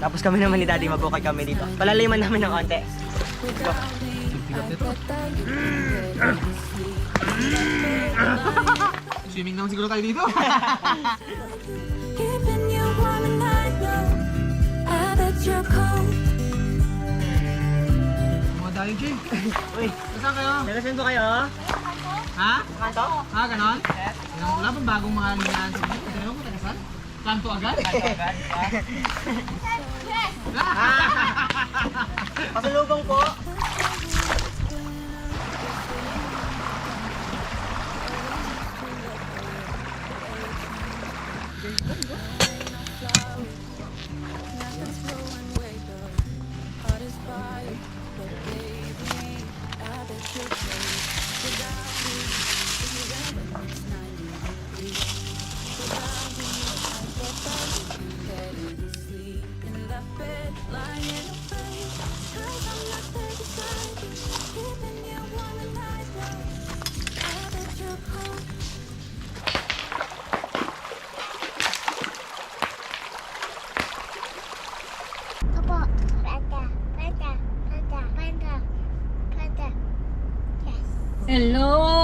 Tapos kami naman ni Daddy mabukay kami dito. Palaliman namin ng konti. Go. Swimming naman siguro tayo dito. Keeping you warm and I know I bet you're cold. Mga tayo, Jay. Uy, Saan kayo? nalasan po kayo? Ha? Kanto? Ha, ganon? Wala bang bagong mga linyan? Sige, pwede mo tagasan? Kanto agad? Kanto agad. Pasalubong po. Opo, panda. Yes. Hello!